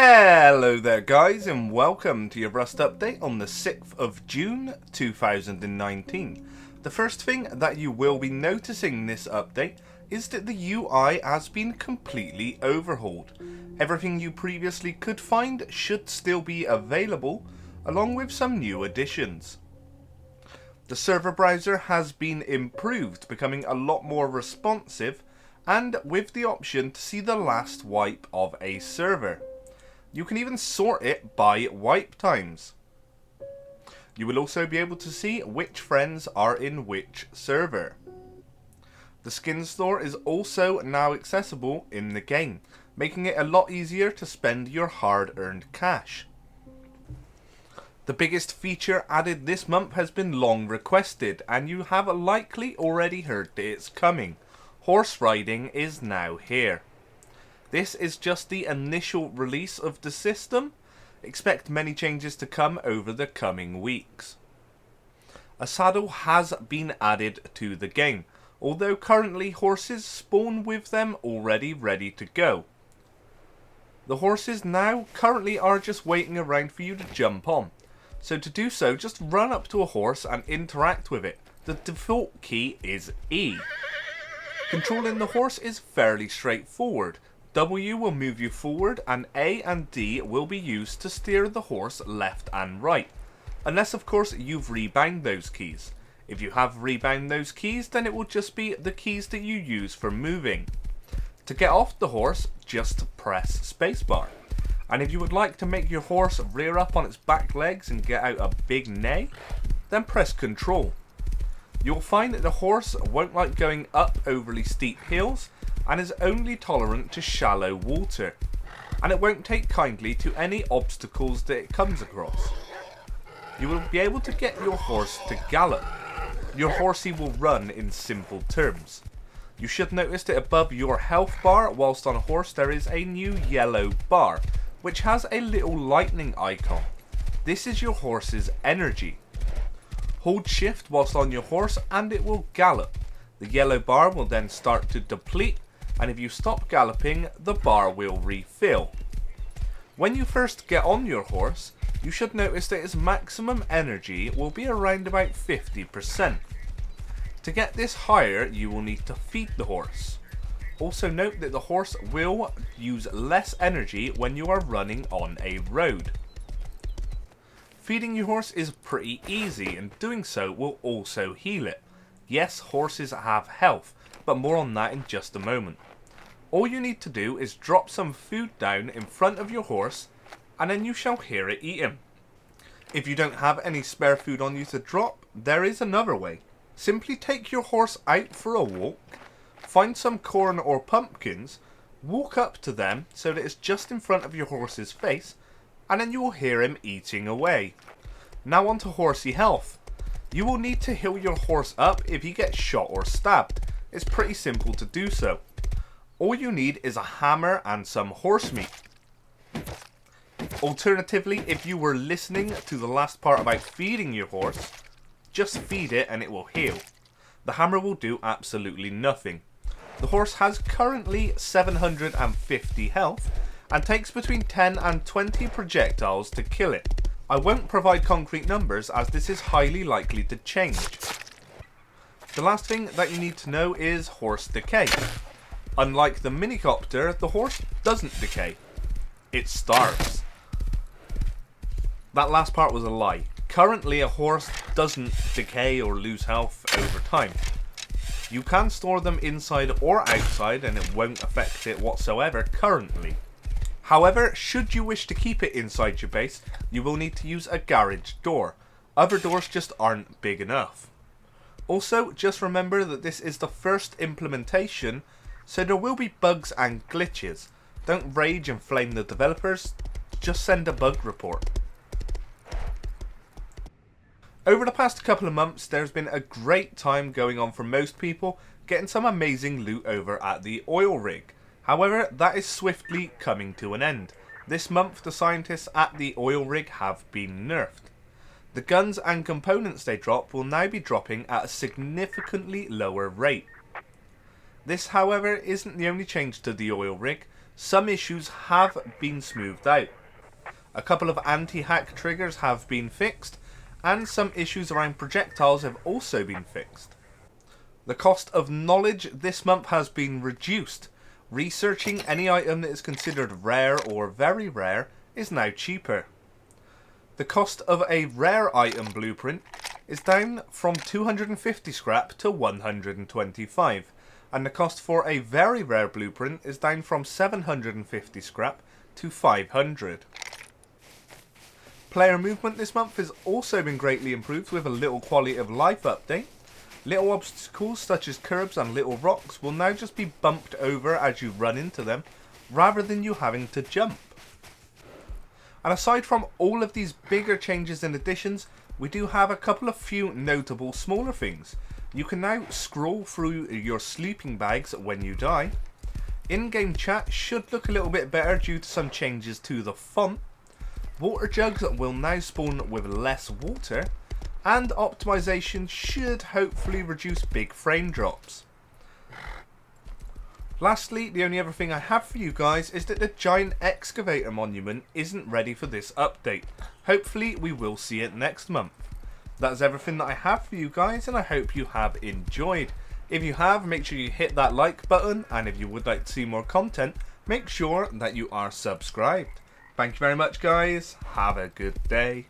Hello there guys, and welcome to your Rust update on the 6th of June 2019. The first thing that you will be noticing in this update is that the UI has been completely overhauled. Everything you previously could find should still be available, along with some new additions. The server browser has been improved, becoming a lot more responsive, and with the option to see the last wipe of a server. You can even sort it by wipe times. You will also be able to see which friends are in which server. The skin store is also now accessible in the game, making it a lot easier to spend your hard-earned cash. The biggest feature added this month has been long requested, and you have likely already heard that it's coming. Horse riding is now here. This is just the initial release of the system. Expect many changes to come over the coming weeks. A saddle has been added to the game, although currently horses spawn with them already ready to go. The horses now currently are just waiting around for you to jump on. So to do so, just run up to a horse and interact with it. The default key is E. Controlling the horse is fairly straightforward. W will move you forward, and A and D will be used to steer the horse left and right. Unless of course you've rebound those keys. If you have rebound those keys, then it will just be the keys that you use for moving. To get off the horse, just press spacebar. And if you would like to make your horse rear up on its back legs and get out a big neigh, then press Control. You'll find that the horse won't like going up overly steep hills, and is only tolerant to shallow water, and it won't take kindly to any obstacles that it comes across. You will be able to get your horse to gallop. Your horsey will run in simple terms. You should notice that above your health bar, whilst on a horse, there is a new yellow bar, which has a little lightning icon. This is your horse's energy. Hold shift whilst on your horse and it will gallop. The yellow bar will then start to deplete, and if you stop galloping, the bar will refill. When you first get on your horse, you should notice that its maximum energy will be around about 50%. To get this higher, you will need to feed the horse. Also note that the horse will use less energy when you are running on a road. Feeding your horse is pretty easy, and doing so will also heal it. Yes, horses have health, but more on that in just a moment. All you need to do is drop some food down in front of your horse, and then you shall hear it eating. If you don't have any spare food on you to drop, there is another way. Simply take your horse out for a walk, find some corn or pumpkins, walk up to them so that it's just in front of your horse's face, and then you will hear him eating away. Now on to Horsey Health. You will need to heal your horse up if he gets shot or stabbed. It's pretty simple to do so. All you need is a hammer and some horse meat. Alternatively, if you were listening to the last part about feeding your horse, just feed it and it will heal. The hammer will do absolutely nothing. The horse has currently 750 health and takes between 10 and 20 projectiles to kill it. I won't provide concrete numbers as this is highly likely to change. The last thing that you need to know is horse decay. Unlike the minicopter, the horse doesn't decay. It starves. That last part was a lie. Currently, a horse doesn't decay or lose health over time. You can store them inside or outside and it won't affect it whatsoever currently. However, should you wish to keep it inside your base, you will need to use a garage door. Other doors just aren't big enough. Also, just remember that this is the first implementation, so there will be bugs and glitches. Don't rage and flame the developers, just send a bug report. Over the past couple of months, there's been a great time going on for most people, getting some amazing loot over at the oil rig. However, that is swiftly coming to an end. This month, the scientists at the oil rig have been nerfed. The guns and components they drop will now be dropping at a significantly lower rate. This, however, isn't the only change to the oil rig. some issues have been smoothed out. A couple of anti-hack triggers have been fixed, and some issues around projectiles have also been fixed. The cost of knowledge this month has been reduced. Researching any item that is considered rare or very rare is now cheaper. The cost of a rare item blueprint is down from 250 scrap to 125, and the cost for a very rare blueprint is down from 750 scrap to 500. Player movement this month has also been greatly improved with a little quality of life update. Little obstacles such as curbs and little rocks will now just be bumped over as you run into them, rather than you having to jump. And aside from all of these bigger changes and additions, we do have a couple of few notable smaller things. You can now scroll through your sleeping bags when you die. In-game chat should look a little bit better due to some changes to the font. Water jugs will now spawn with less water, and optimization should hopefully reduce big frame drops. Lastly, the only other thing I have for you guys is that the giant excavator monument isn't ready for this update. Hopefully we will see it next month. That's everything that I have for you guys, and I hope you have enjoyed. If you have, make sure you hit that like button, and if you would like to see more content, make sure that you are subscribed. Thank you very much guys, have a good day.